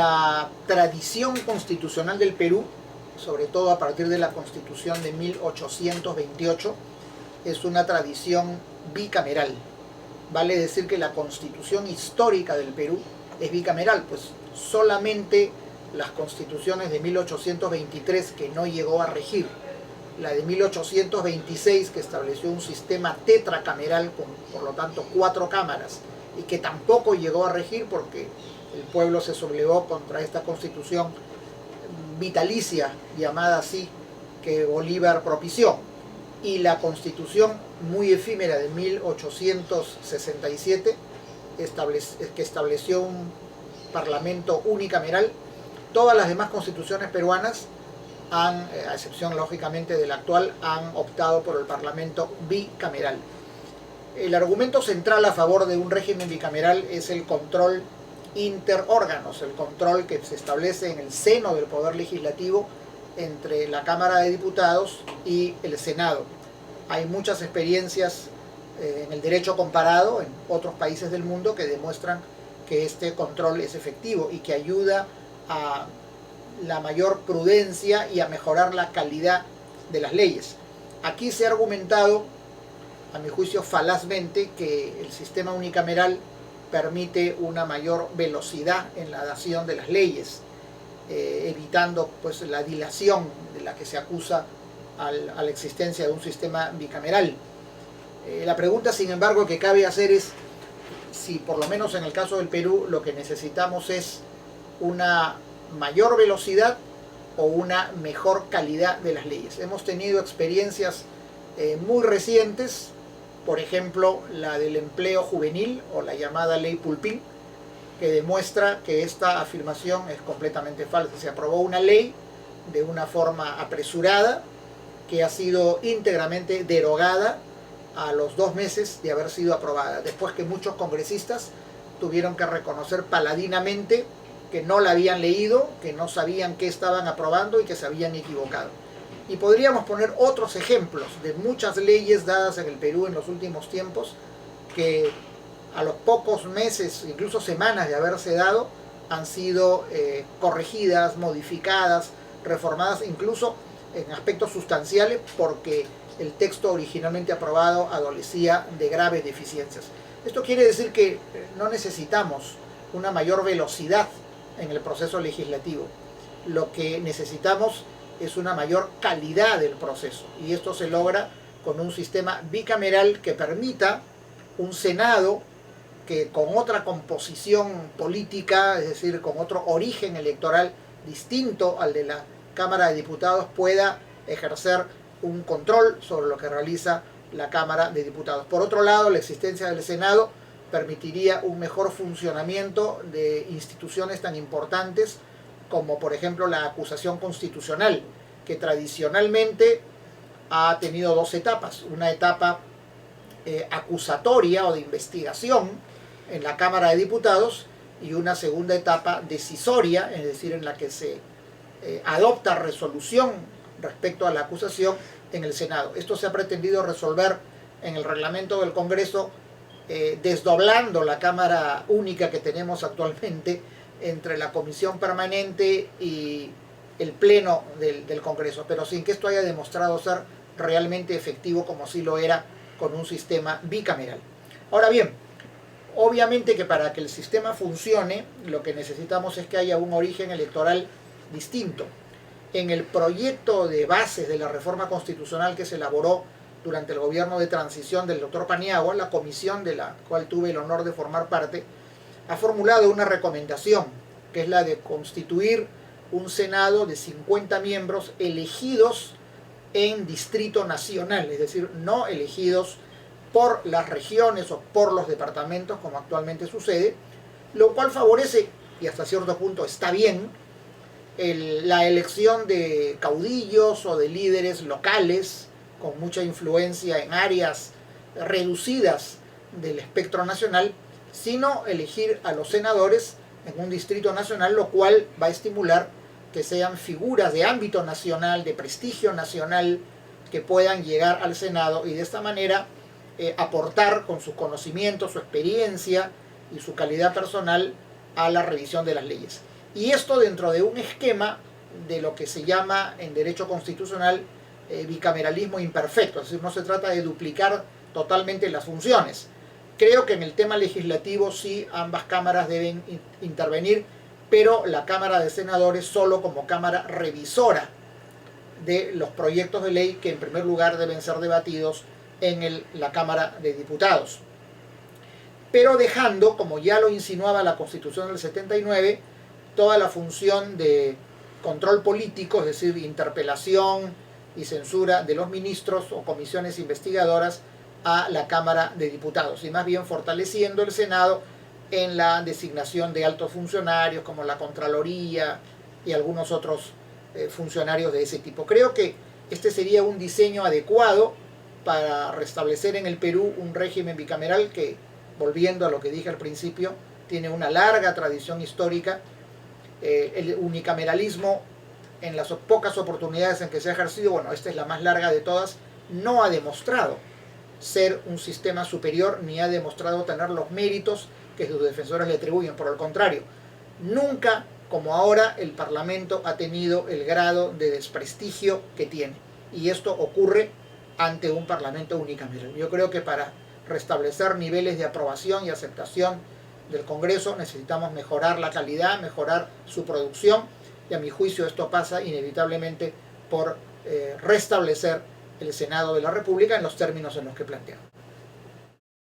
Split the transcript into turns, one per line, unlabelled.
La tradición constitucional del Perú, sobre todo a partir de la Constitución de 1828, es una tradición bicameral. Vale decir que la Constitución histórica del Perú es bicameral, pues solamente las constituciones de 1823, que no llegó a regir, la de 1826, que estableció un sistema tetracameral con, por lo tanto, 4 cámaras, y que tampoco llegó a regir porque el pueblo se sublevó contra esta constitución vitalicia, llamada así, que Bolívar propició, y la constitución muy efímera de 1867, que estableció un parlamento unicameral. Todas las demás constituciones peruanas han, a excepción lógicamente de la actual, han optado por el parlamento bicameral. El argumento central a favor de un régimen bicameral es el control interórganos, el control que se establece en el seno del Poder Legislativo entre la Cámara de Diputados y el Senado. Hay muchas experiencias en el derecho comparado en otros países del mundo que demuestran que este control es efectivo y que ayuda a la mayor prudencia y a mejorar la calidad de las leyes. Aquí se ha argumentado, a mi juicio falazmente, que el sistema unicameral permite una mayor velocidad en la dación de las leyes, evitando pues la dilación de la que se acusa a la existencia de un sistema bicameral. La pregunta, sin embargo, que cabe hacer es si, por lo menos en el caso del Perú, lo que necesitamos es una mayor velocidad o una mejor calidad de las leyes. Hemos tenido experiencias muy recientes, por ejemplo, la del empleo juvenil o la llamada ley Pulpín, que demuestra que esta afirmación es completamente falsa. Se aprobó una ley de una forma apresurada que ha sido íntegramente derogada a los 2 meses de haber sido aprobada, después que muchos congresistas tuvieron que reconocer paladinamente que no la habían leído, que no sabían qué estaban aprobando y que se habían equivocado. Y podríamos poner otros ejemplos de muchas leyes dadas en el Perú en los últimos tiempos que a los pocos meses, incluso semanas de haberse dado, han sido corregidas, modificadas, reformadas, incluso en aspectos sustanciales, porque el texto originalmente aprobado adolecía de graves deficiencias. Esto quiere decir que no necesitamos una mayor velocidad en el proceso legislativo. Lo que necesitamos es una mayor calidad del proceso, y esto se logra con un sistema bicameral que permita un Senado que con otra composición política, es decir, con otro origen electoral distinto al de la Cámara de Diputados, pueda ejercer un control sobre lo que realiza la Cámara de Diputados. Por otro lado, la existencia del Senado permitiría un mejor funcionamiento de instituciones tan importantes como, por ejemplo, la acusación constitucional, que tradicionalmente ha tenido 2 etapas. Una etapa acusatoria o de investigación en la Cámara de Diputados y una segunda etapa decisoria, es decir, en la que se adopta resolución respecto a la acusación en el Senado. Esto se ha pretendido resolver en el reglamento del Congreso, desdoblando la Cámara única que tenemos actualmente entre la Comisión Permanente y el Pleno del Congreso, pero sin que esto haya demostrado ser realmente efectivo como sí lo era con un sistema bicameral. Ahora bien, obviamente que para que el sistema funcione, lo que necesitamos es que haya un origen electoral distinto. En el proyecto de bases de la reforma constitucional que se elaboró durante el gobierno de transición del doctor Paniagua, la comisión de la cual tuve el honor de formar parte, ha formulado una recomendación, que es la de constituir un Senado de 50 miembros elegidos en distrito nacional, es decir, no elegidos por las regiones o por los departamentos como actualmente sucede, lo cual favorece, y hasta cierto punto está bien, la elección de caudillos o de líderes locales con mucha influencia en áreas reducidas del espectro nacional, sino elegir a los senadores en un distrito nacional, lo cual va a estimular que sean figuras de ámbito nacional, de prestigio nacional, que puedan llegar al Senado y de esta manera aportar con su conocimiento, su experiencia y su calidad personal a la revisión de las leyes. Y esto dentro de un esquema de lo que se llama en derecho constitucional bicameralismo imperfecto, es decir, no se trata de duplicar totalmente las funciones. Creo que en el tema legislativo sí ambas cámaras deben intervenir, pero la Cámara de Senadores solo como cámara revisora de los proyectos de ley que en primer lugar deben ser debatidos en la Cámara de Diputados. Pero dejando, como ya lo insinuaba la Constitución del 79, toda la función de control político, es decir, interpelación y censura de los ministros o comisiones investigadoras a la Cámara de Diputados, y más bien fortaleciendo el Senado en la designación de altos funcionarios como la Contraloría y algunos otros funcionarios de ese tipo. Creo que este sería un diseño adecuado para restablecer en el Perú un régimen bicameral que, volviendo a lo que dije al principio, tiene una larga tradición histórica. El unicameralismo, en las pocas oportunidades en que se ha ejercido, bueno, esta es la más larga de todas, no ha demostrado ser un sistema superior ni ha demostrado tener los méritos que sus defensores le atribuyen. Por el contrario, nunca como ahora el Parlamento ha tenido el grado de desprestigio que tiene, y esto ocurre ante un Parlamento unicameral. Yo creo que para restablecer niveles de aprobación y aceptación del Congreso necesitamos mejorar la calidad, mejorar su producción, y a mi juicio esto pasa inevitablemente por restablecer el Senado de la República en los términos en los que planteamos.